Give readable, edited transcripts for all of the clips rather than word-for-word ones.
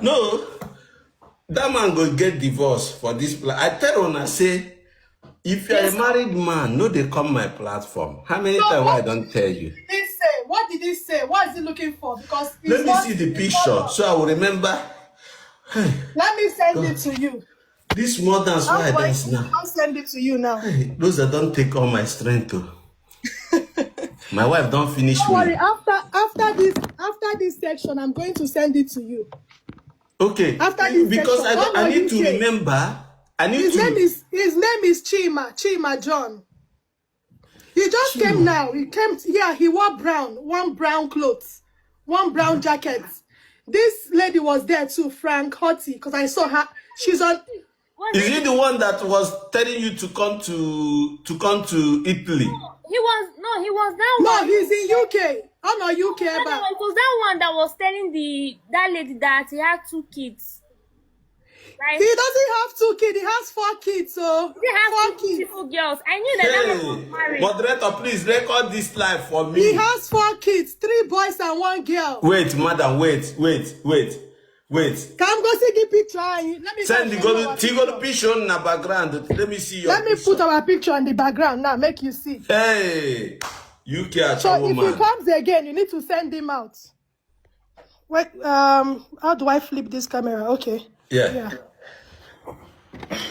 No, that man go get divorced for this. I tell una say, if you're a Yes. married man, no, they come my platform. How many So times I what don't tell you? did he say? What did he say? What is he looking for? Because Let it's me not see the it's not picture done. so I will remember. Hey, Let me send it God, to you. this more dance I'm why I going dance now. to send it to you now. Hey, those that don't take all my strength to. My wife don't finish Don't worry. me. After this section, I'm going to send it to you. Okay, After this because section, I Honor need to UK. remember. I need His name to. is Chima John. He just came Chima. now. He came. Yeah, he wore one brown clothes, one brown jacket. This lady was there too, Frank Hottie, because I saw her. She's on. Is he the one that was telling you to come to Italy? He was that No, one. he's in UK. Oh no, UK, That but one, it was that one that was telling that lady that he had 2 kids. Right? he doesn't have 2 kids. He has 4 kids. So He has 4 2 kids. beautiful girls. I knew that man was Hey, married. moderator, please record this live for He me. has 4 kids, 3 boys and 1 girl. Wait, madam, wait. Come go see the picture. Let me Send the show you our Tigo picture. picture in the background. Let me see your Let me picture. put our picture in the background now. Make you see. Hey, UK So Acha if he woman. comes again, you need to send him out. Wait, how do I flip this camera? Okay. Yeah.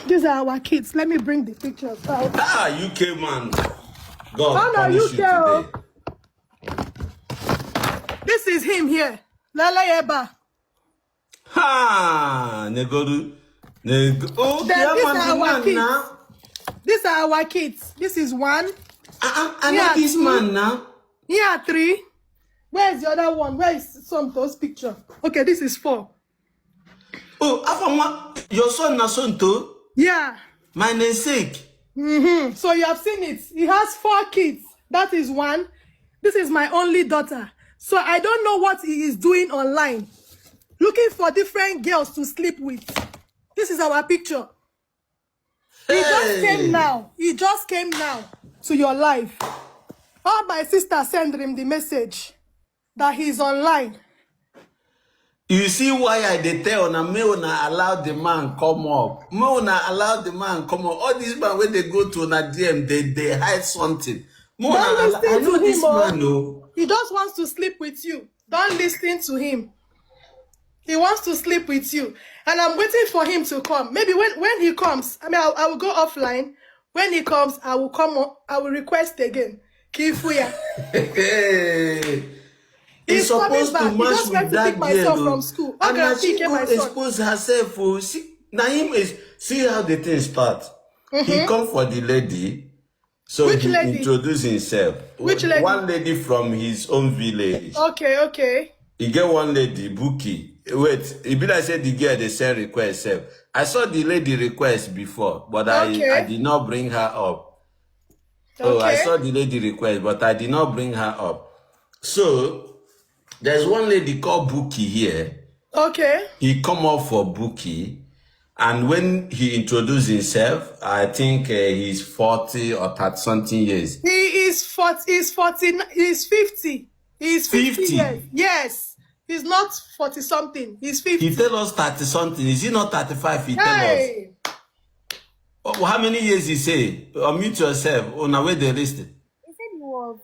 These are our kids. Let me bring the pictures out. Ah, UK man. God Oh no, punish you today. This is him here. Lala Eba. Ha, Negodu. Oh, Then yeah, these man, are the our man kids. now. These are our kids. This is 1. I Yeah, know this 2. man now. Here 3. Where's the other one? Where is some those picture? Okay, this is 4. Oh, Afama, your son na son too. Yeah. My namesake. So you have seen it. He has 4 kids. That is 1. This is my only daughter. So I don't know what he is doing online. Looking for different girls to sleep with. This is our picture. He just came now. He just came now to your life. All my sister sent him the message that he's online. You see why I dey tell una may una allow the man come up. May una allow the man come up. All these man when they go to una DM, they hide something. May una Don't allow. I listen know to this him, man, no. He just wants to sleep with you. Don't listen to him. He wants to sleep with you. And I'm waiting for him to come. Maybe when he comes, I mean, I will go offline. When he comes, I will come on, I will request again. Kifuya. He's supposed to back. He match just went with to pick that my girl, son from though. school. And now Okay, she go my son. expose herself. Oh. See, now him is see how the thing start. He come for the lady, so Which he lady? introduce himself. Which lady? One lady from his own village. Okay. He get one lady, Buki. Wait, it be like say the girl they send request self. I saw the lady request before, but I did not bring her up. Oh, I saw the lady request, but I did not bring her up. So there's one lady called Buki here. Okay. He come up for Buki, and when he introduced himself, I think he's 40 or 30 something years. He is 40, he's 40, he's 50. He's 50 years. Yes. He's not 40 something. He's 50. He tell us 30 something. Is he not 35? He tell us. Oh, how many years he say? Unmute yourself. On our way they listed. He said he was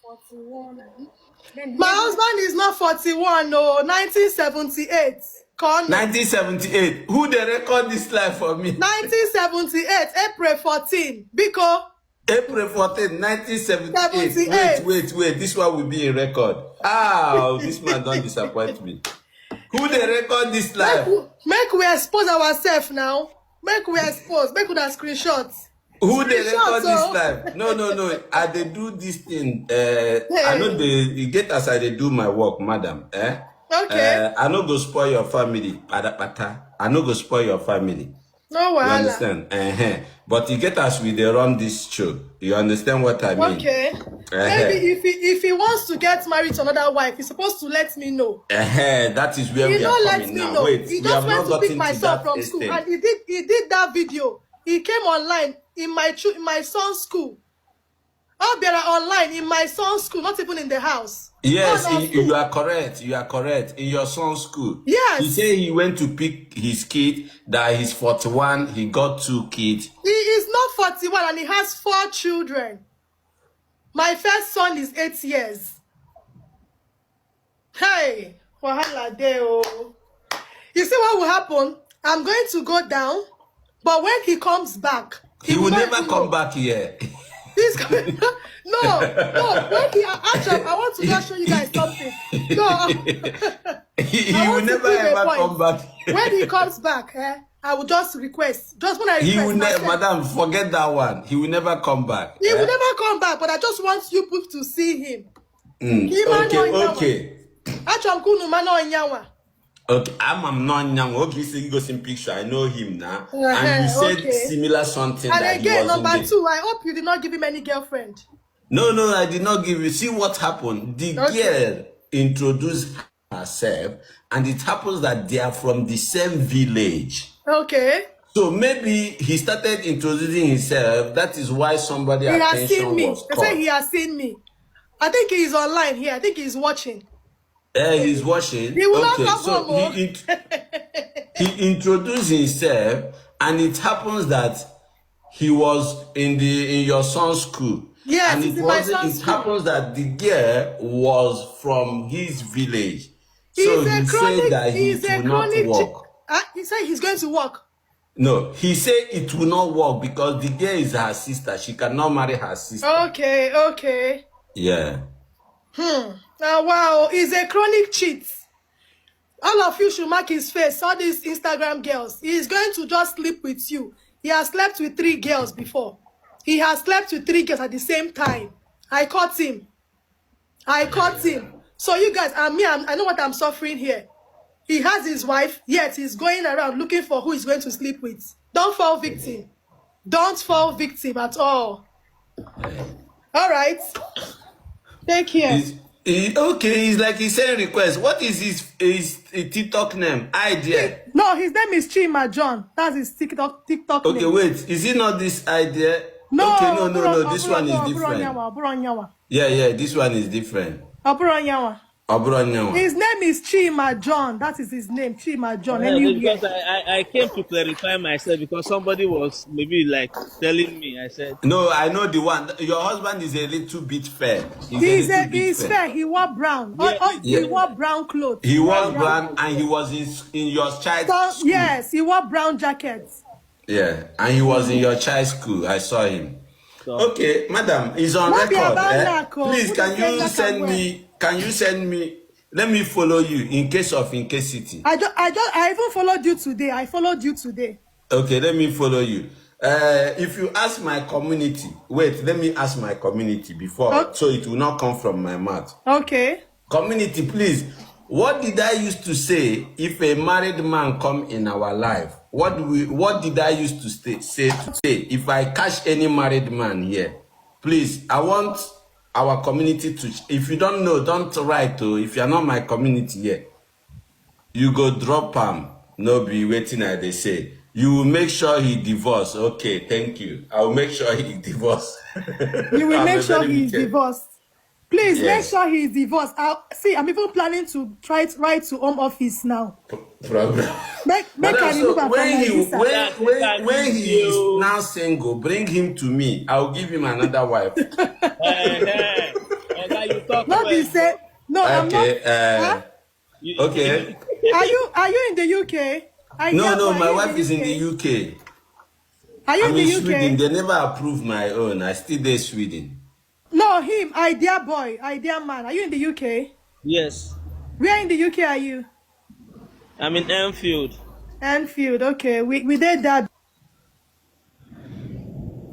41. Then My husband is not 41, no, 1978. 1978. Who they record this life for me? 1978, April 14. Biko. April 14, 1978. Wait. This one will be a record. Ah, this man don't disappoint me. Who they record this life? Make we expose ourselves now. Make we expose. Make we that screenshots. Who they record this life? No. I they do this thing. I know they get as I they do my work, madam. Okay. I no go spoil your family. I no go spoil your family. No wahala. You understand? But you get us with the run this show. You understand what I mean? Okay. Maybe if he wants to get married to another wife, he's supposed to let me know. That is where we are coming now. Know. Wait, he we just have went not to pick gotten my to son that from school, extent. and he did that video. He came online in my son's school. Oh, they are online in my son's school, not even in the house. Yes, you are correct. You are correct. In your son's school. Yes. He said he went to pick his kid, that he's 41, he got 2 kids. He is not 41 and he has 4 children. My first son is 8 years. Hey, wahala deo. You see what will happen? I'm going to go down, but when he comes back, he will never come back here. He's coming. No. When he actually, I want to just show you guys something. No, he will never ever come back here. When he comes back, I will just request. Just when I request, he will never, madam, forget that one. He will never come back. He will never come back. But I just want you people to see him. Okay. Okay, I'm not young. Okay, so you go see picture. I know him now. And you said similar something. And that again, he was number 2, I hope you did not give him any girlfriend. No, I did not give you. See what happened. The girl introduced herself, and it happens that they are from the same village. Okay. So maybe he started introducing himself. That is why somebody attention was caught. They say he has seen me. I think he is online here. I think he is watching. He's watching. He will not come home. He introduced himself, and it happens that he was in your son's school. Yes, and it happens that the girl was from his village. So he said that he will not work. He said he's going to work. No, he said it will not work because the girl is her sister. She cannot marry her sister. Okay. Yeah. Wow, he's a chronic cheat. All of you should mark his face. All these Instagram girls. He's going to just sleep with you. He has slept with 3 girls before. He has slept with 3 girls at the same time. I caught him. So you guys, I know what I'm suffering here. He has his wife, yet he's going around looking for who he's going to sleep with. Don't fall victim. Don't fall victim at all. All right. Take care. Okay, he's like he's saying request. What is his TikTok name? Idea. No, his name is Chima John. That's his TikTok name. Okay, wait. Is it not this idea? No. Okay, no. This one is different. Yeah. This one is different. His name is Chima John. That is his name, Chima John. Because I came to clarify myself because somebody was maybe like telling me. I said no. I know the one. Your husband is a little bit fair. He's fair. He wore brown. He wore brown clothes. He wore brown, and he was in your child's school. Yes, he wore brown jackets. Yeah, and he was in your child's school. I saw him. Okay, madam, he's on record. Please, can you send me? Let me follow you in case of incasity. I even followed you today. I followed you today. Okay, let me follow you. If you ask my community, wait, let me ask my community before, so it will not come from my mouth. Okay. Community, please. What did I used to say if a married man come in our life? What did I used to say if I catch any married man here? Please, I want our community to, if you don't know, don't write to, if you're not my community yet, you go drop him, no be waiting as they say. You will make sure he divorced. Okay, thank you. I will make sure he divorced. You will make sure he's divorced. Please make sure he's divorced. I'm even planning to write to Home Office now. Problem. When he is now single, bring him to me. I'll give him another wife. Not be say no. Okay. I'm not. Okay. Are you in the UK? No. My wife is in the UK. Are you in the UK? Sweden. They never approved my own. I still there Sweden. No, him, idea boy, idea man. Are you in the UK? Yes. Where in the UK are you? I'm in Enfield. Enfield, okay. We did that.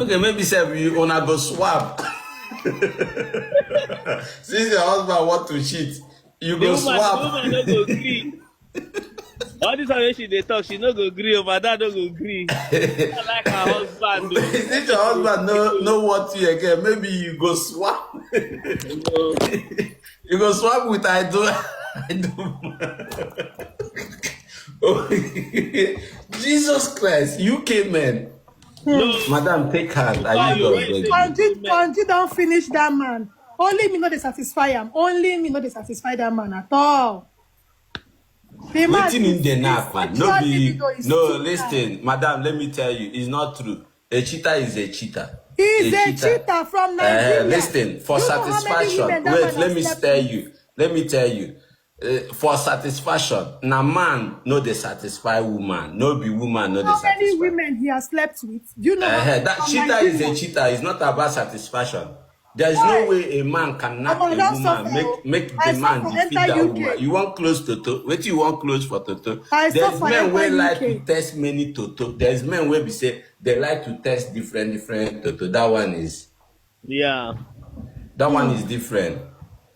Okay, maybe say you wanna go swap. Since your husband want to cheat, you go swap. The woman no go agree. All this time they talk, she no go agree. My dad no go agree. I like her husband. Since your husband no want you again, maybe you go swap. You go swap with I do. Jesus Christ, UK men. No. Madam, take heart. Why I you beg you. Kanji don't finish that man. Only me not they satisfy him. Only me not they satisfy that man at all. The man Waiting in the nap, man. No, too listen, madam, let me tell you, it's not true. A cheater is a cheater. He's a cheater from Nigeria. Listen, for satisfaction, wait, let me tell you. Let me tell you. For satisfaction, na man no dey satisfy woman. No be woman no dey satisfy. How many women he has slept with? Do you know? That cheater is a cheater. It's not about satisfaction. There is no way a man can knock a woman, make the man defeat that woman. You want close Toto? Wait, you want close for Toto? There's men who like to test many Toto. There's men where we say they like to test different Toto. That one is, that one is different.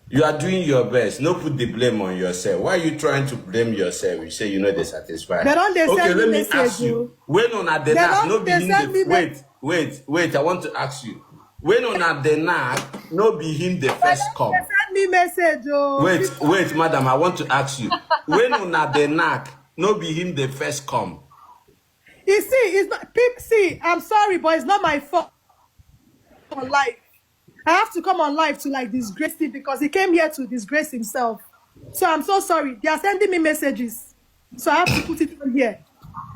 You are doing your best. No put the blame on yourself. Why are you trying to blame yourself? You say you know they satisfy. They don't. Okay, let me ask you. When on a the knack, no be him the wait. I want to ask you. When on a the knack, no be him the first come. Send me message. Wait, madam. I want to ask you. When on a the knack, no be him the first come. You see, it's not. See, I'm sorry, but it's not my fault. On life. I have to come on live to like disgrace him because he came here to disgrace himself. So I'm so sorry. They are sending me messages. So I have to put it on here.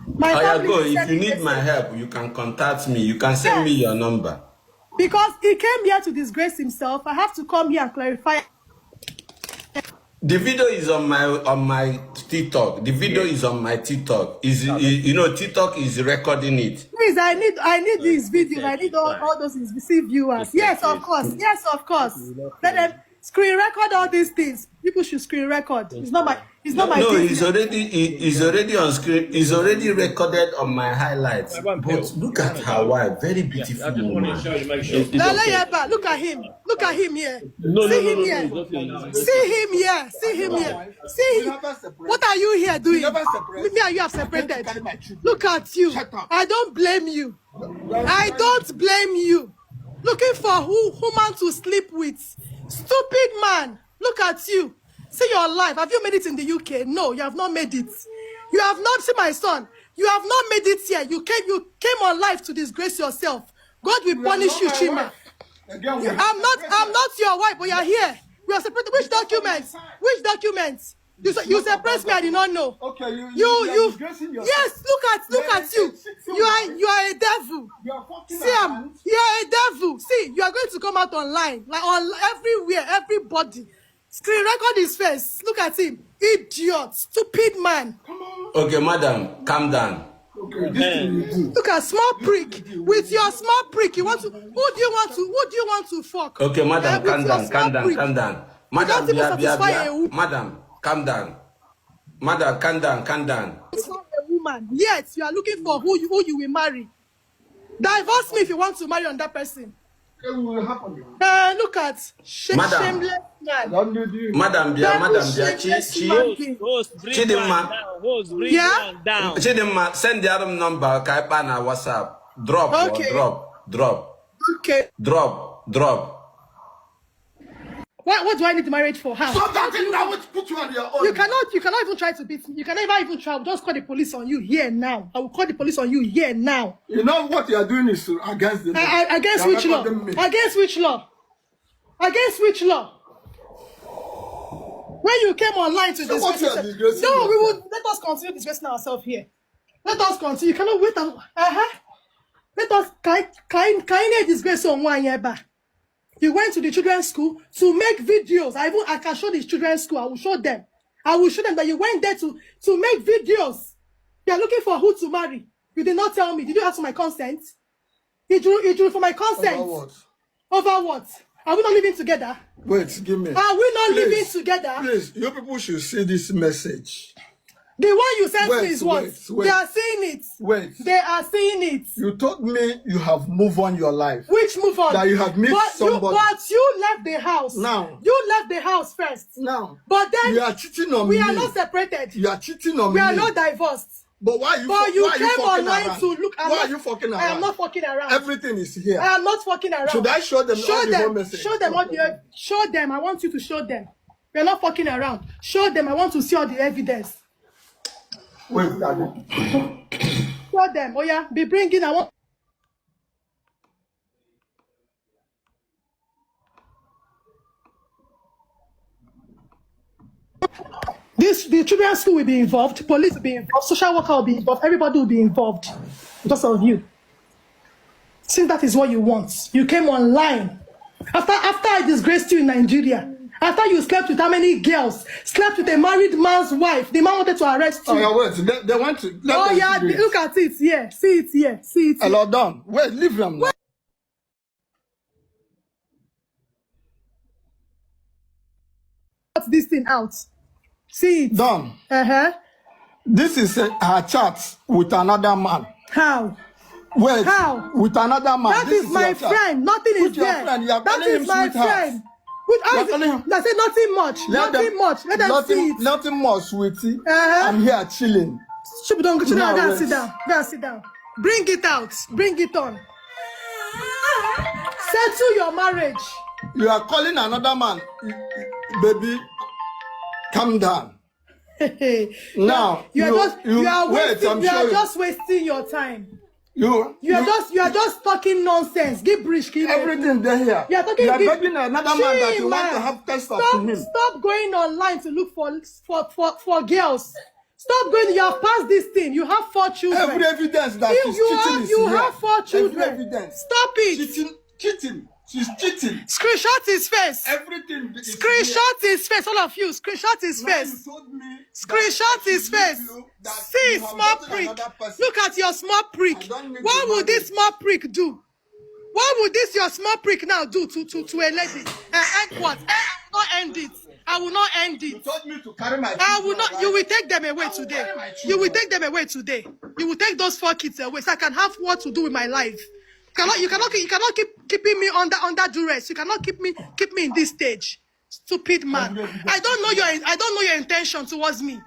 Go. If you need my help, you can contact me. You can send me your number. Because he came here to disgrace himself. I have to come here and clarify. The video is on my TikTok. The video is on my TikTok. You know, TikTok is recording it. Please, I need these videos. I need all those viewers. Yes, of course. Yes, of course. Let them screen record all these things. People should screen record. It's not my No, it's already on screen. It's already recorded on my highlights. But look at her wife, very beautiful woman. Look at him. Look at him here. See him here. What are you here doing? Me and you have separated. Look at you. I don't blame you. I don't blame you. Looking for woman to sleep with. Stupid man. Look at you. See your life. Have you made it in the UK? No, you have not made it. You have not, see my son. You have not made it here. You came on life to disgrace yourself. God will punish you, Chima. I'm not your wife, but you're here. We are separated. Which documents? Which documents? You suppressed me. I did not know. Okay, yes. Look at you. You are a devil. See, you are a devil. See, you are going to come out online, like on everywhere, everybody. Screen record his face. Look at him. Idiot. Stupid man. Okay, madam, calm down. Okay, look at small prick. With your small prick, you want to. Who do you want to fuck? Okay, madam, calm down. Madam, calm down. Madam, calm down. It's not a woman. Yes, you are looking for who you will marry. Divorce me if you want to marry on that person. It will happen. Look at shameless man. Madam, Chidimma, send the other number. Kaipa na WhatsApp. Drop. Okay. Drop. What do I need marriage for? How? Stop that thing now. Put you on your own. You cannot even try to beat me. You can never even try. I'll just call the police on you here now. I will call the police on you here now. You know what you are doing is against the law. Against which law? Against which law? Against which law? When you came online to disgrace yourself. No, we would let us continue disgracing ourselves here. Let us continue. You cannot wait. Let us kind disgrace on one year back. You went to the children's school to make videos. I can show the children's school. I will show them that you went there to make videos. You are looking for who to marry. You did not tell me. Did you ask for my consent? He drew for my consent. Over what? Over what? Are we not living together? Wait, give me. Are we not living together? Please, you people should see this message. The one you sent me is what? They are seeing it. Wait. They are seeing it. You told me you have moved on your life. Which move on? That you have met somebody. But you left the house. Now. You left the house first. Now. But then you are cheating on me. We are not separated. You are cheating on me. We are not divorced. But why you came online to look. Why are you fucking around? I am not fucking around. Everything is here. I am not fucking around. Should I show them all the whole message? Show them all the. Show them. I want you to show them. We are not fucking around. Show them. I want to see all the evidence. Wait, Daddy. Show them. Oh yeah, be bringing. I want. The children's school will be involved, police will be involved, social worker will be involved, everybody will be involved because of you. Since that is what you want, you came online. After I disgraced you in Nigeria, after you slept with how many girls, slept with a married man's wife, the man wanted to arrest you. Oh, yeah, wait, they want to. Oh, yeah, look at it here. See it here. See it here. Hello, done. Wait, leave them now. Put this thing out. See it. Done. This is her chat with another man. How? Wait. How? With another man. That is my friend. Nothing is there. That is my friend. I said nothing much. Nothing much. Let them see it. Nothing much, sweetie. I'm here chilling. Go and sit down. Go and sit down. Bring it out. Bring it on. Settle your marriage. You are calling another man. Baby, calm down. Now you are just wasting your time. You are just talking nonsense. Give bridge. Everything there here. You are begging another man that you want to have test of him. Stop going online to look for girls. Stop going. You have passed this thing. You have 4 children. Every evidence that she's cheating is you here. have 4 children. Every evidence. Stop it. Cheating. She's cheating. Screenshot his face. Everything. Screenshot his face. All of you. Screenshot his face. Screenshot his face. See small prick. Look at your small prick. What would this small prick do? What would this your small prick now do to a lady? And what? I will not end it. I will not end it. You told me to carry my I will not. You will take them away today. You will take them away today. You will take those 4 kids away so I can have what to do with my life. You cannot keep keeping me under duress. You cannot keep me in this stage. Stupid man. I don't know your intention towards me.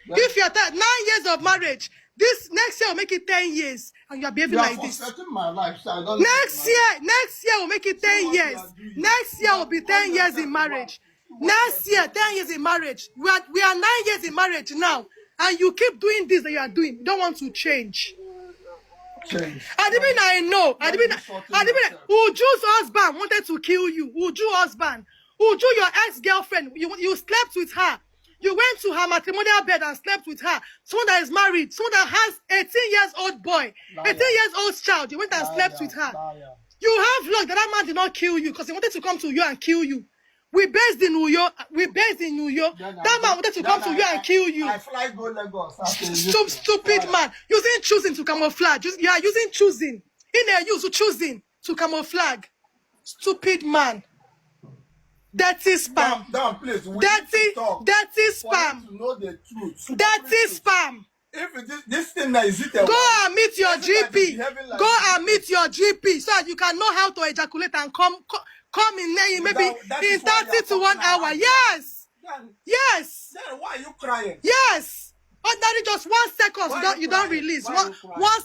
If you're 9 years of marriage, this next year will make it 10 years, and you are behaving like this. My life, so next year will make it 10 years. Next year will be 10 years in marriage. Next year, 10 years in marriage. We are 9 years in marriage now, and you keep doing this that you are doing. You don't want to change. I know. Uju's husband wanted to kill you. Uju husband. Uju, your ex-girlfriend. You slept with her. You went to her matrimonial bed and slept with her. Someone that is married. Someone that has 18 years old boy. 18 years old child. You went and slept with her. You have luck that man did not kill you because he wanted to come to you and kill you. We based in New York. That man wanted to come to you and kill you. I fly go Lagos. Stupid man. Using choosing to camouflage. You are using choosing. In there, use choosing to camouflage. Stupid man. Dirty spam. Down, please. Dirty spam. To know the truth. Dirty spam. If this thing that is it, go and meet your GP. Go and meet your GP so that you can know how to ejaculate and come in there maybe in 30 to 1 hour. Yes. Yes. Then why are you crying? Yes. Ordinary just 1 second you don't release. 1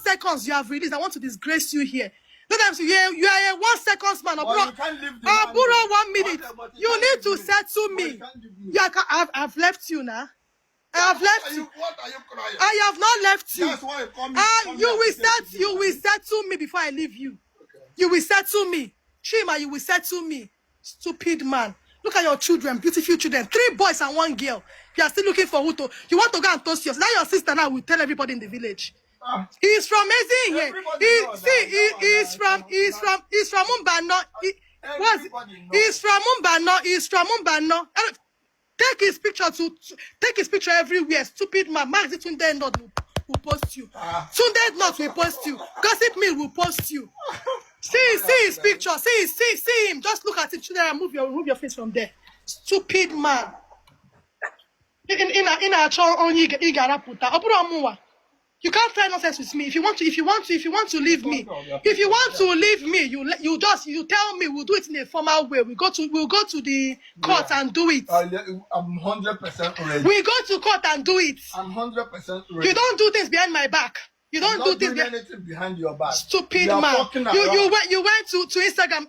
second you have released. I want to disgrace you here. Let them say you are a 1 second man. You can't leave the I'll borrow 1 minute. You need to settle me. I've left you now. I have left you. What are you crying? I have not left you. That's why you will settle me before I leave you. Okay. You will settle me. Chima, you will settle me. Stupid man. Look at your children, beautiful children. 3 boys and 1 girl. You are still looking for who to. You want to go and toast yours. Now your sister now will tell everybody in the village. He's from Ezin here. He's from Umbano. He's from Umbano. He's from Umbano. Take his picture everywhere. Stupid man. Max Tunde not will post you. Tunde not will post you. Gossip Mill will post you. See his picture. See him. Just look at it. Move your face from there. Stupid man. You can't try nonsense with me. If you want to leave me, you tell me. We'll do it in a formal way. We'll go to the court and do it. I'm 100% ready. We go to court and do it. I'm 100% ready. You don't do things behind my back. You don't do things anything behind your back. Stupid man. You went to Instagram.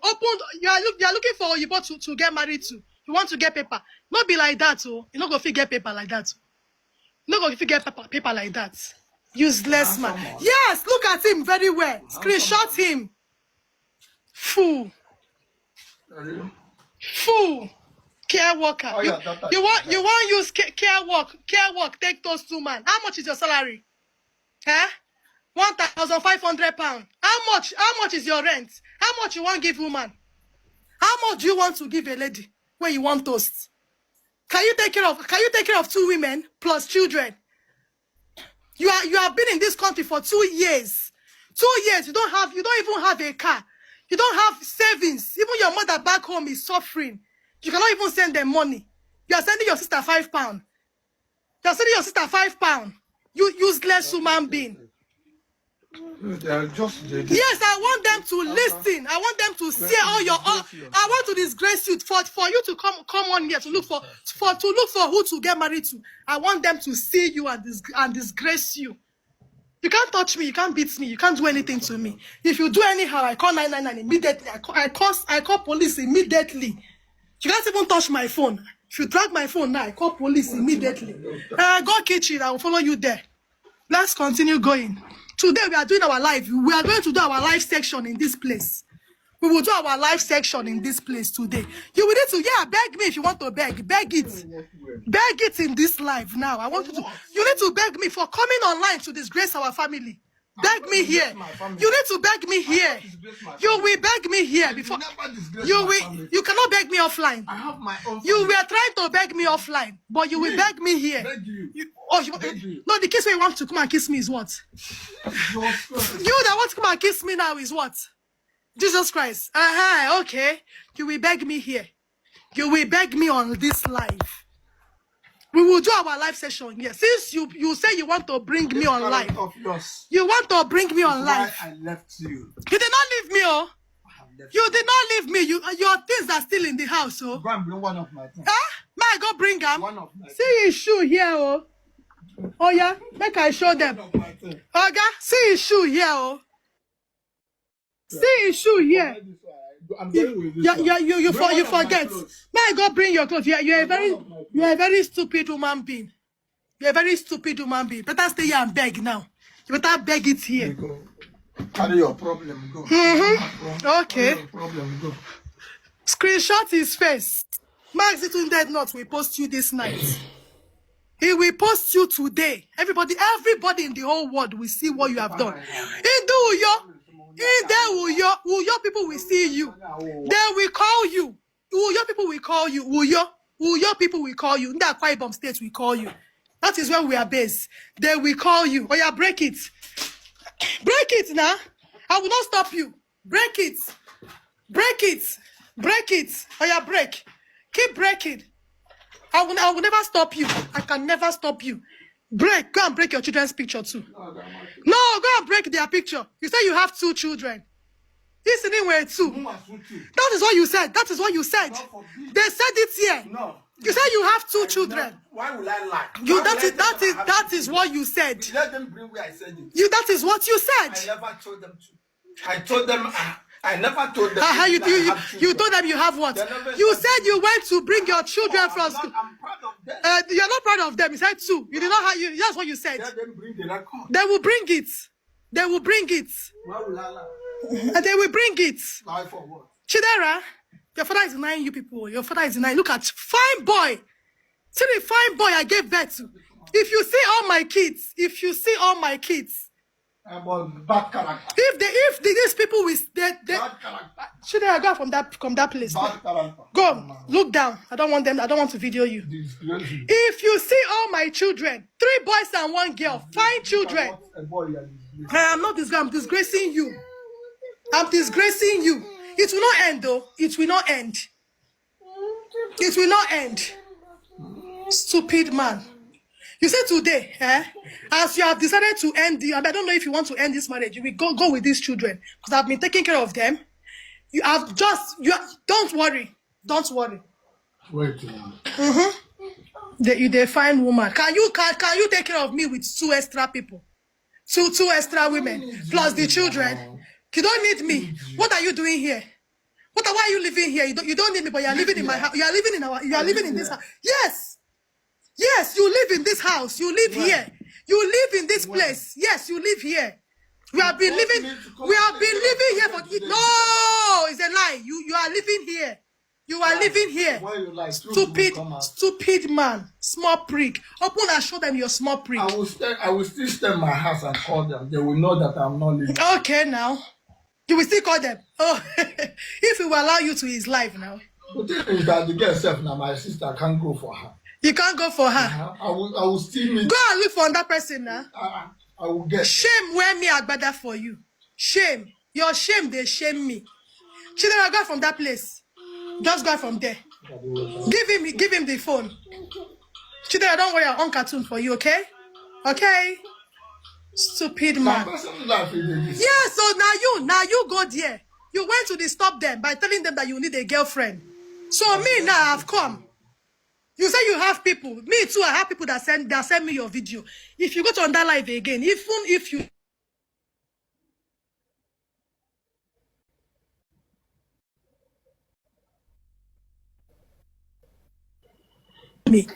You are looking for Oyibo to get married to. You want to get paper. Not be like that, oh. You're not going to get paper like that. You're not going to get paper like that. Useless man. Yes, look at him very well. Screenshot him. Fool. Care worker. Oh, yeah, you want use care work, take those 2 man. How much is your salary? Huh? 1,500 pounds. How much is your rent? How much you want give woman? How much do you want to give a lady when you want toast? Can you take care of 2 women plus children? You have been in this country for 2 years. 2 years, you don't even have a car. You don't have savings. Even your mother back home is suffering. You cannot even send them money. You are sending your sister £5. You are sending your sister £5. You useless human being. They are just. Yes, I want them to listen. I want them to see all your. I want to disgrace you for you to come on here to look for who to get married to. I want them to see you and disgrace you. You can't touch me. You can't beat me. You can't do anything to me. If you do anyhow, I call 999 immediately. I call police immediately. You can't even touch my phone. If you drag my phone now, I call police immediately. Go kitchen. I will follow you there. Let's continue going. Today we are doing our live. We are going to do our live section in this place. We will do our live section in this place today. You will need to, beg me if you want to beg. Beg it. Beg it in this live now. I want you to. You need to beg me for coming online to disgrace our family. Beg me here. You need to beg me here. You will beg me here before. You cannot beg me offline. I have my own. You were trying to beg me offline, but you will beg me here. Beg you. No, the kiss where you want to come and kiss me is what? You that want to come and kiss me now is what? Jesus Christ. Okay. You will beg me here. You will beg me on this live. We will do our live session here. Since you say you want to bring me on live. You want to bring me on live. I left you. You did not leave me, oh. You did not leave me. Your things are still in the house, oh. Go and bring one of my things. May I go bring them? One of my See his shoe here, oh. Oh yeah, make I show them. Oga, see his shoe here, oh. See his shoe here. I'm going with this You forget. May I go bring your clothes? You're a very stupid human being. You're a very stupid human being. Better stay here and beg now. You better beg it here. Carry your problem, go. Okay. Your problem, go. Screenshot his face. Max Dead Not will post you this night. He will post you today. Everybody in the whole world will see what you have done. In there, Uyo people will see you. They will call you. Uyo people will call you. Uyo people will call you. In the Akwa Ibom state will call you. That is where we are based. They will call you. Oh yeah, break it. Break it now. I will not stop you. Break it. Break it. Break it. Oh yeah, break. Keep breaking. I will never stop you. I can never stop you. Break. Go and break your children's picture too. No, go and break their picture. You say you have 2 children. This is anywhere 2. That is what you said. That is what you said. They said it here. No. You said you have 2 children. Why would I lie? That is what you said. Let them bring where I said it. That is what you said. I never told them to. I told them. I never told them. You told them you have what? You said you went to bring your children from school. I'm proud of them. You're not proud of them. You said 2. You did not have. That's what you said. Let them bring the record. They will bring it. They will bring it. Why would I lie? And they will bring it. Lie for what? Chidera, your father is denying you people. Your father is denying. Look at fine boy. See the fine boy I gave birth to. If you see all my kids, Bad character. If these people will Bad character. should I go from that place? Bad character. Go, look down. I don't want them. I don't want to video you. Disgrace. If you see all my children, 3 boys and 1 girl, fine children. I am not disgracing. I'm disgracing you. I'm disgracing you. It will not end though. It will not end. It will not end. Stupid man. You said today, as you have decided to end I don't know if you want to end this marriage. You will go with these children because I've been taking care of them. Don't worry. Don't worry. Wait. They fine woman. Can you take care of me with 2 extra people? 2 extra women plus the children. You don't need me. What are you doing here? Why are you living here? You don't need me, but you are living in my house. You are living in this house. Yes, you live in this house. You live here. You live in this place. Yes, you live here. We have been living here for no, it's a lie. You are living here. You are living here. Stupid man. Small prick. Open and show them your small prick. I will still stay in my house and call them. They will know that I'm not living. Okay, now. You will still call them. Oh, if he will allow you to his life now. The thing is that the girl herself now, my sister, I can't go for her. You can't go for her. I will still meet. Go and look for another person now. I will get. Shame wear me agbada for you. Shame. Your shame, they shame me. Chidera, go from that place. Just go from there. Give him the phone. Chidera, don't worry, I'll on cartoon for you, okay? Okay? Stupid man. Yeah, so now you go there. You went to disturb them by telling them that you need a girlfriend. So me now I've come. You say you have people. Me too, I have people that send me your video. If you go to under live again, even if you me.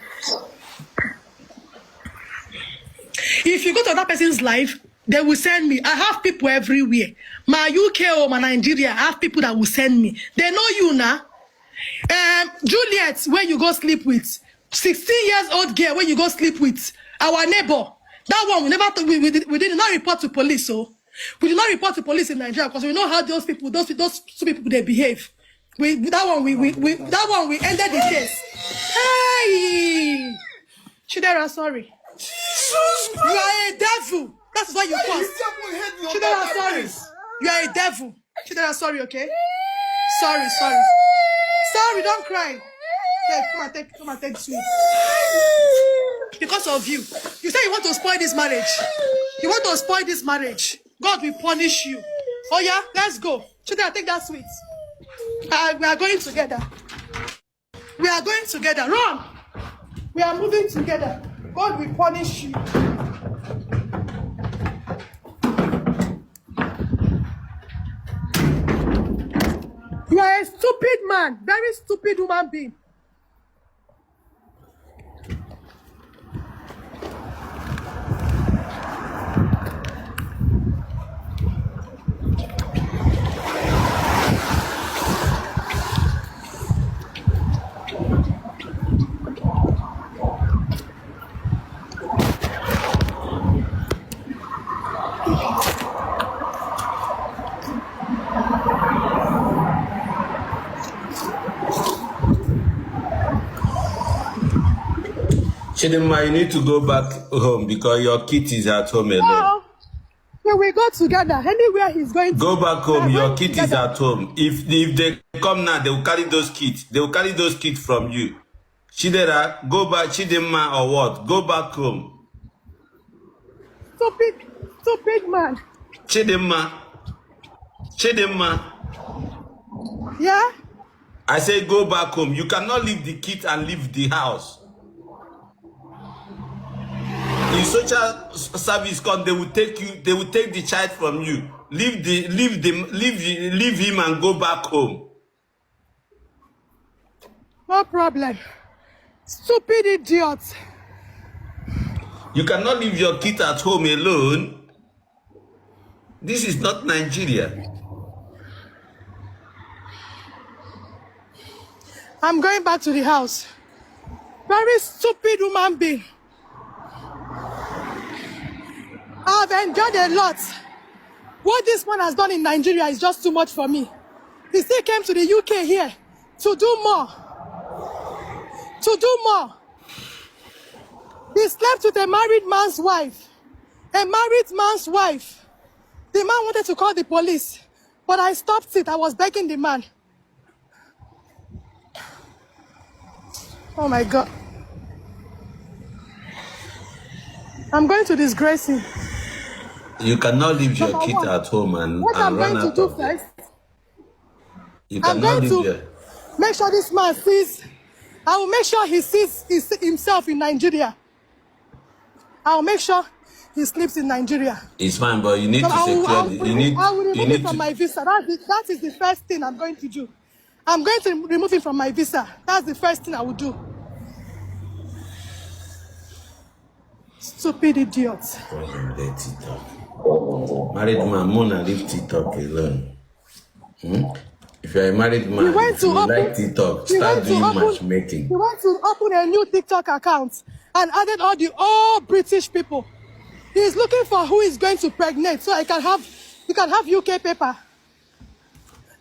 If you go to that person's live, they will send me. I have people everywhere. My UK or my Nigeria, I have people that will send me. They know you now. Juliet, where you go sleep with, 16 years old girl, where you go sleep with, our neighbor. That one, we did not report to police. So we did not report to police in Nigeria because we know how those two people they behave. We ended the case. Hey, Chidera, sorry. You are a devil. That's what you cause. Chidera, sorry. You are a devil. Chidera, sorry, okay? Sorry. Sorry, don't cry. Hey, come and take sweet. Because of you. You say you want to spoil this marriage. You want to spoil this marriage. God will punish you. Oh yeah, let's go. Chidera, take that sweet. We are going together. We are going together. Run. We are moving together. God will punish you. You are a stupid man. Very stupid human being. Chidinma, you need to go back home because your kid is at home alone. No. We will go together. Anywhere he's going to. Go back home. Your kid is at home. If they come now, they will carry those kids. They will carry those kids from you. Chidera, go back. Chidinma or what? Go back home. Stupid man. Chidinma. Yeah? I say go back home. You cannot leave the kids and leave the house. In social service, they will take you. They will take the child from you. Leave him and go back home. No problem. Stupid idiot. You cannot leave your kid at home alone. This is not Nigeria. I'm going back to the house. Very stupid human being. I've enjoyed a lot. What this man has done in Nigeria is just too much for me. He still came to the UK here to do more. He slept with a married man's wife. A married man's wife. The man wanted to call the police, but I stopped it. I was begging the man. Oh my God. I'm going to disgrace him. You cannot leave your kid at home and I'm run going out to do of there. first, You I'm cannot going leave to there. make sure this man sees. I will make sure he sees himself in Nigeria. I will make sure he sleeps in Nigeria. It's fine, but you need to I secure. will remove him from my visa. That is the first thing I'm going to do. I'm going to remove him from my visa. That's the first thing I will do. Stupid idiots. Married man, Mona leave TikTok alone. If you're a married man, if you like TikTok, start doing matchmaking. He went to open a new TikTok account and added all British people. He's looking for who is going to pregnant so he can have UK paper.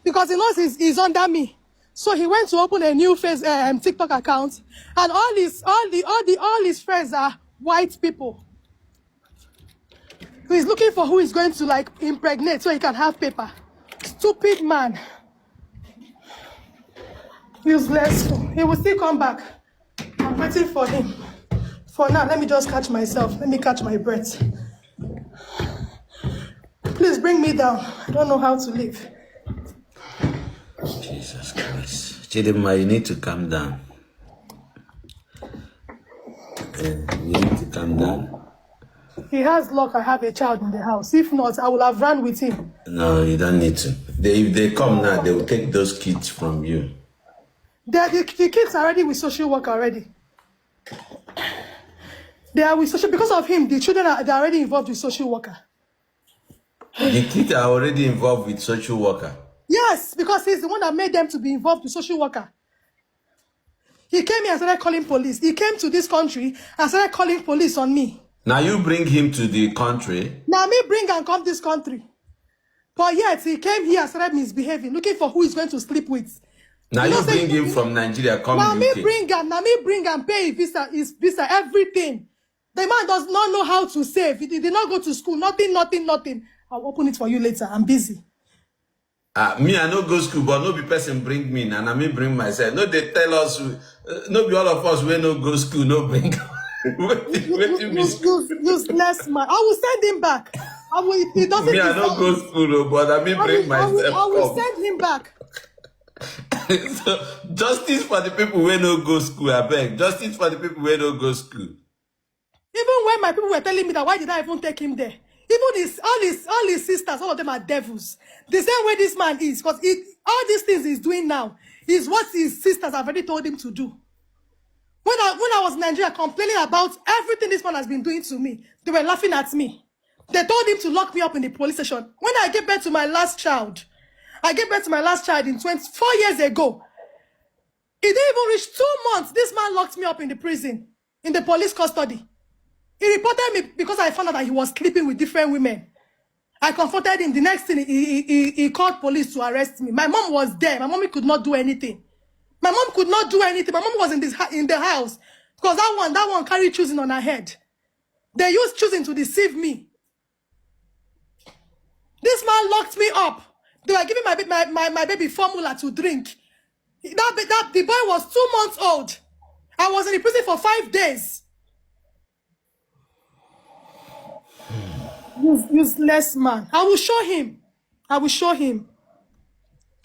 Because he knows he's under me. So he went to open a new TikTok account, and all his friends are white people. He's looking for who is going to like impregnate so he can have paper. Stupid man. Useless. He will still come back. I'm waiting for him. For now, let me just catch myself. Let me catch my breath. Please bring me down. I don't know how to live. Jesus Christ. Chidima, you need to calm down. You need to calm down. He has luck I have a child in the house. If not, I will have run with him. No, you don't need to. If they come now, they will take those kids from you. The kids are already with social work already. They are with social, because of him, the children they're already involved with social worker. The kids are already involved with social worker? Yes, because he's the one that made them to be involved with social worker. He came here and started calling police. He came to this country and started calling police on me. Now you bring him to the country? Now me bring and come this country. But yet he came here and started misbehaving, looking for who he's going to sleep with. Now you bring him from Nigeria, come now UK. Now me bring and pay his visa, everything. The man does not know how to save. He did not go to school, nothing. I'll open it for you later. I'm busy. Me, I no go school, but no be person bring me, and I may bring myself. No, they tell us, no be all of us we no go school, no bring. Useless man. I will send him back. He doesn't. Me, I no go school, but I may bring myself. I will send him back. So, justice for the people who no go school, I beg. Justice for the people who no go school. Even when my people were telling me that, why did I even take him there? Even all his sisters, all of them are devils. The same way this man is, because all these things he's doing now is what his sisters have already told him to do. When I was in Nigeria complaining about everything this man has been doing to me, they were laughing at me. They told him to lock me up in the police station. When I gave birth to my last child, in 24 years ago. It didn't even reach 2 months. This man locked me up in the prison, in the police custody. He reported me because I found out that he was sleeping with different women. I confronted him. The next thing, he called police to arrest me. My mom was there. My mommy could not do anything. My mom could not do anything. My mom was in the house because that one carried choosing on her head. They used choosing to deceive me. This man locked me up. They were giving my baby formula to drink. The boy was 2 months old. I was in the prison for 5 days. Useless man. I will show him.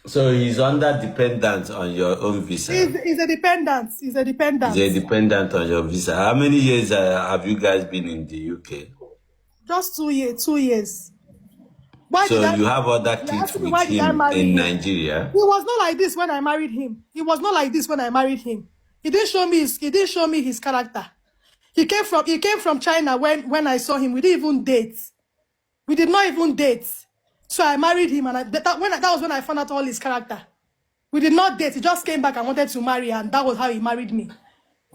So he's under dependent on your own visa? He's a dependent. He's a dependent on your visa. How many years have you guys been in the UK? Just 2 years. 2 years. So you have other kids with him in Nigeria? He was not like this when I married him. He didn't show me his character. He came from China when I saw him. We didn't even date. We did not even date. So I married him, and that was when I found out all his character. We did not date. He just came back and wanted to marry, and that was how he married me.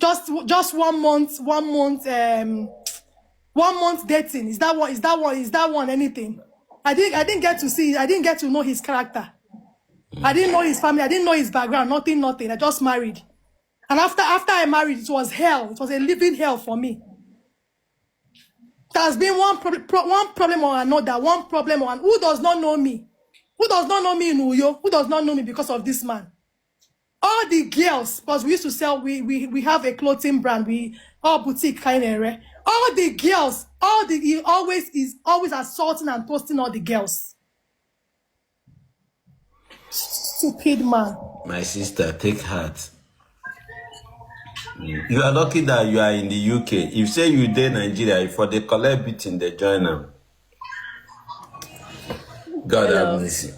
Just 1 month, 1 month, 1 month dating. Is that one anything? I didn't get to see. I didn't get to know his character. I didn't know his family. I didn't know his background. Nothing. I just married. And after I married, it was hell. It was a living hell for me. There has been one problem or another. One problem or another. Who does not know me? Who does not know me in Uyo? Who does not know me because of this man? All the girls, because we used to sell, we have a clothing brand, all boutique kind of. All the girls, he is always assaulting and posting all the girls. Stupid man. My sister, take heart. You are lucky that you are in the UK. If say you did Nigeria, if for the collect beating, they join them. God have mercy.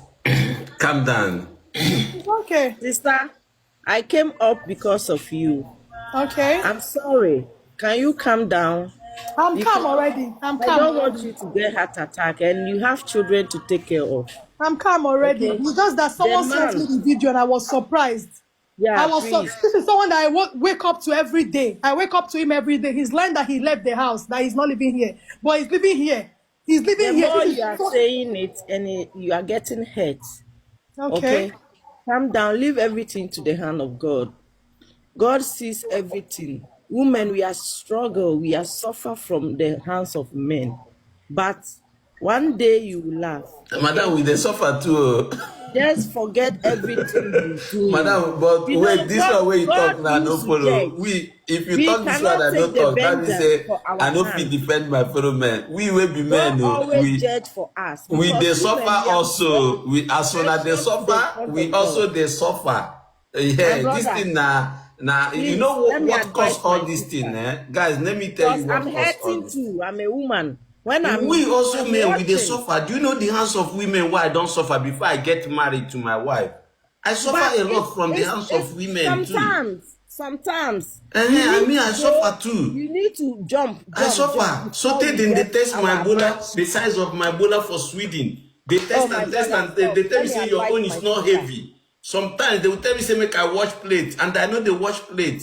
Calm down. Okay. Sister, I came up because of you. Okay. I'm sorry. Can you calm down? I'm Because calm already. I'm I calm don't want already. you to get heart attack, and you have children to take care of. I'm calm already. Okay, It's just that the someone sent me man, the video and I was surprised. yeah, please. This is someone that I wake up to every day. I wake up to him every day. He's learned that he left the house, that he's not living here. But he's living here. He's The living here. more This is you are saying it, and you are getting hurt. okay. Okay, calm down. Leave everything to the hand of God. God sees everything. Women, we are struggle. We are suffer from the hands of men. But one day you will laugh. Madam, we dey suffer too. Just forget everything you do. Madam, but You know, wait, this one where you talk now, no used to follow. judge. If you We talk this one, cannot I no take the talk. That means vengeance say for our I no hand. fit defend my fellow men. We will be men, Don't no. always judge for us. We because dey women, suffer we are also. strong, We as soon as they precious in the suffer, front we of also God. they suffer. My Yeah, this brother, thing now you please, know let me what caused advise all my this thing, sister. eh? Guys, let me tell Because you what I'm caused all hurting this. too. I'm a woman. When I'm We also men, we dey watching, suffer. Do you know the hands of women why I don't suffer before I get married to my wife? I but suffer a lot from the hands it's of women too. sometimes I you mean, need I to go, suffer too. you need to jump I suffer. So before they we then they get test my our Ebola, marriage. the size of my Ebola for Sweden. They Oh test my and test brother, and stop. they tell Let me me say your advise own my is not sister. heavy. Sometimes they will tell me say make I wash plate, and I know they wash plate.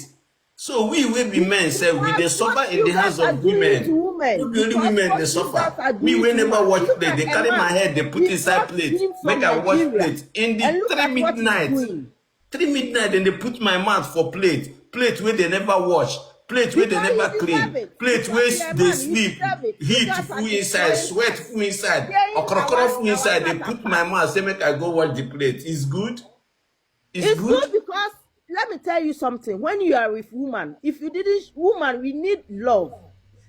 So we will be men say we they Because suffer what in the you guys hands are of doing to women. women, No be only because women what they you guys suffer. are Me doing we to never women. wash Look plate. at They a carry my man. head, they put We inside brought plate. him Make from I wash Nigeria, plate. In and the look 3 at what he's midnight. doing. 3 midnight, then they put my mouth for plate where they never wash, plate where they Because you never deserve clean, it. plate Because where you're a they man, you sleep, deserve it. You heat guys full are inside, destroying sweat us. full inside, Saying okrokoro full our inside. They heart put attack. my mouth, say make I go wash the plate. It's good. It's It's good. good because let me tell you something. When you are with woman, if you didn't woman, we need love.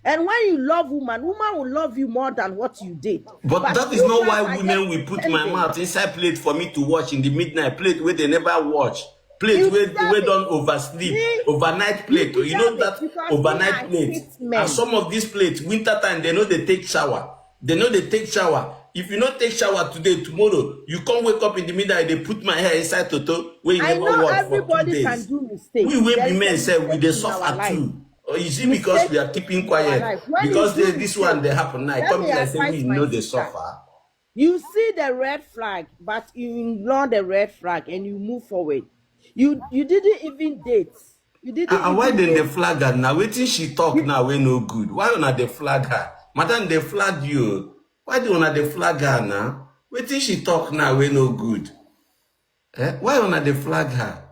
And when you love woman will love you more than what you did. But But that is you not guys why are women just will put my pretending. mouth inside plate for me to watch in the midnight. Plate where they never watch. Plate You where deserve don't it. oversleep. Me, Overnight you plate. You know deserve it that because me, overnight I plate. hate And men. some of these plates, winter time, they know they take shower. They know they take shower. If you not take shower today, tomorrow, you can't wake up in the midnight, they put my hair inside Toto where you I never know watch for 2 everybody can days. do mistakes. We will There be is a men say we they mistake in our suffer life. too. Or is it because Mistakes we are keeping in our quiet? life. When you Because do this one mistakes, they happen now. let Come me be like say advise we my know they sister. suffer. You see the red flag, but you ignore the red flag and you move forward. You didn't even date. You didn't And why even then date. they flag her now? Waiting she talk now we no good. Why not they flag her? Madam, they flag you. Why do not they flag her now? Waiting she talk now we no good. Why not they flag her?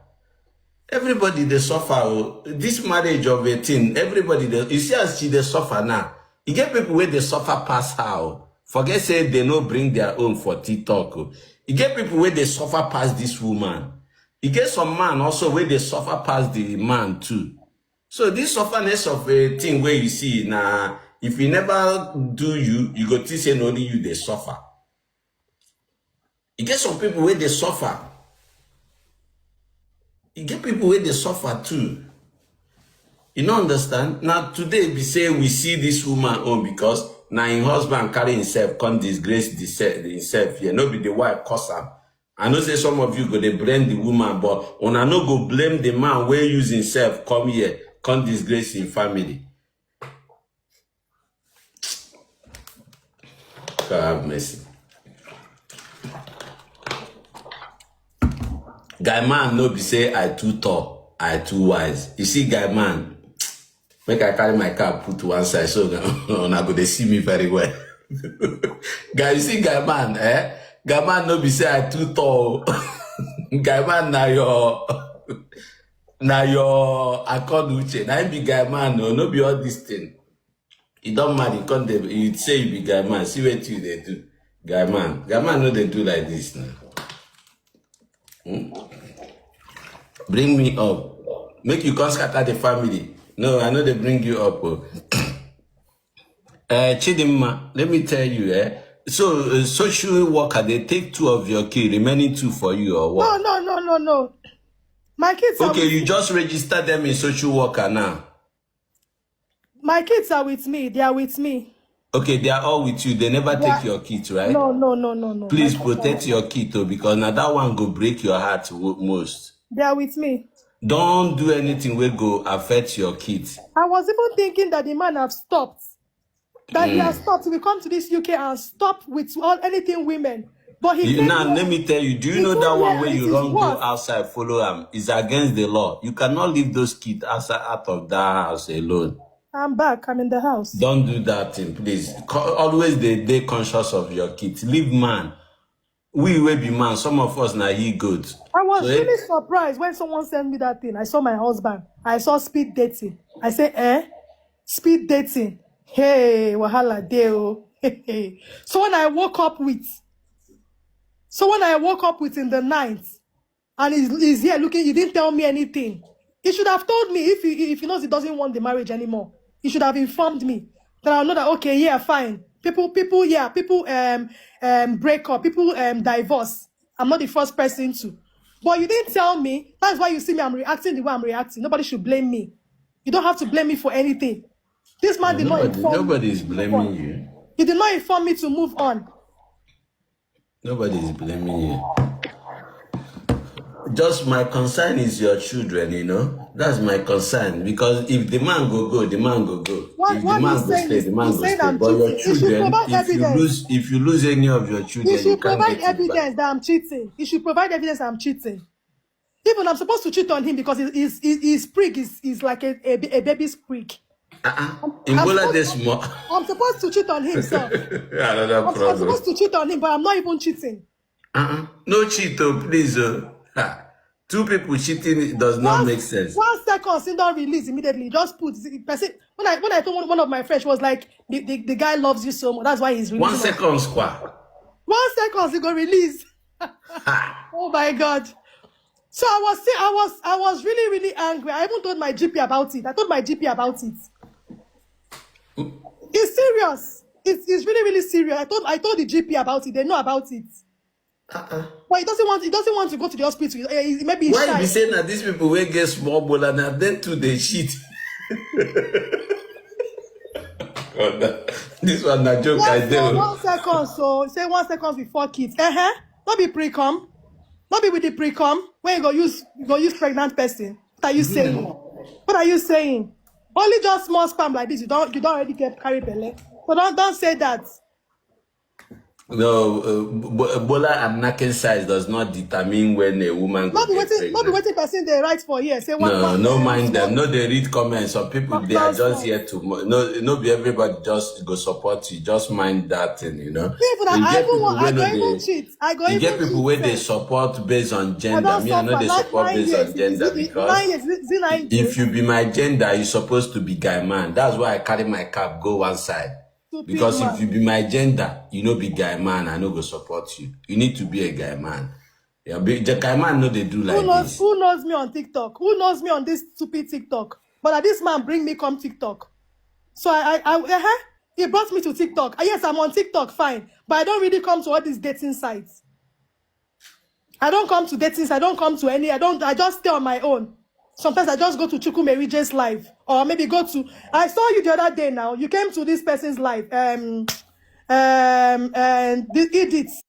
Everybody they suffer. Oh. This marriage of 18, everybody you see as she they suffer now. You get people where they suffer past how. Forget say they no bring their own for TikTok. Oh. You get people where they suffer past this woman. You get some man also where they suffer past the man too. So this sufferness of a thing where you see now, if you never do you go to say only you they suffer. You get some people where they suffer. You get people where they suffer too. You don't understand? Now today we say we see this woman home because now her husband carry himself, come disgrace himself here. No be the wife cause am. I know say some of you go they blame the woman, but on I no go blame the man where use himself come here, come disgrace his family. God have mercy. Guy man no be say I too tall, I too wise. You see, guy man, make I carry my car put to one side so now go they see me very well. Guy, you see, guy man, Guy man no be say I too tall. Guy man na your accord uche. Now be guy man, no be all this thing. You don't marry, you say you be guy man. See what you they do. Guy man no they do like this now. Bring me up. Make you come scatter the family. No, I know they bring you up. Chidimma, let me tell you, so social worker, they take 2 of your kids, remaining 2 for you or what? No. My kids are Okay, with you me. just register them in social worker now. My kids are with me. They are with me. Okay, they are all with you. They never take your kids, right? No. Please My kids are protect your kid, though, because now that one go break your heart most. They are with me. Don't do anything will go affect your kids. I was even thinking that the man have stopped. That he has stopped to come to this UK and stop with anything women. But he now let me tell you, do you know that one where you don't go worse. outside, follow him? Is against the law. You cannot leave those kids outside out of that house alone. I'm back. I'm in the house. Don't do that thing, please. Always they conscious of your kids. Leave man. We will be man. Some of us now he good. I was really surprised when someone sent me that thing. I saw my husband. I saw speed dating. I said, speed dating. Hey, wahala deo. So when I woke up with in the night, and he's here looking, he didn't tell me anything. He should have told me if he knows he doesn't want the marriage anymore. He should have informed me. Then I'll know that, okay, yeah, fine. People break up, people divorce. I'm not the first person to. But you didn't tell me. That's why you see me, I'm reacting the way I'm reacting. Nobody should blame me. You don't have to blame me for anything. This man did not inform me. Nobody is blaming you. He did not inform me to move on. Nobody is blaming you. Just my concern is your children, you know. That's my concern. Because if the man go, the man go. If the man go stay, the man go stay. But your children, if you lose any of your children, you should provide evidence that I'm cheating. You should provide evidence I'm cheating. Even I'm supposed to cheat on him because his prig is like a baby's prig. I'm supposed to cheat on him, sir. I'm supposed to cheat on him, but I'm not even cheating. No cheat, please. Two people cheating does not make sense. 1 second, still don't release immediately. Just put when I told one of my friends was like the guy loves you so much. That's why he's releasing. 1 second, squad. 1 second, he go release. Oh my God. So I was really angry. I even told my GP about it. It's serious. It's really serious. I told the GP about it. They know about it. But he doesn't want to go to the hospital. Maybe why you be saying that these people will get small ball and then to the shit? This one a joke. I do. 1 second. So say 1 second before kids. Not be pre-com. Not be with the pre-com. When you go use pregnant person. What are you saying? What are you saying? Only just small spam like this. You don't already carry belly. So don't say that. No, Bola and knacking size does not determine when a woman not be waiting person they write for here. Say no mind them. No, they read comments. Some people they are just here to no be everybody just go support you. Just mind that thing, you know. I go even cheat. You get people where they support based on gender. Me, I know they support based on gender because if you be my gender, you're supposed to be guy man. That's why I carry my cap go one side. Because if you be my gender, you know be guy man, I no go support you. You need to be a guy man. Yeah, the guy man know they do like this. Who knows me on TikTok? Who knows me on this stupid TikTok? But this man bring me come TikTok. So he brought me to TikTok. Yes, I'm on TikTok, fine. But I don't really come to all these dating sites. I don't come to dating sites. I don't come to any. I just stay on my own. Sometimes I just go to Chukwumeri J's live. Or maybe go to... I saw you the other day now. You came to this person's live. Edith.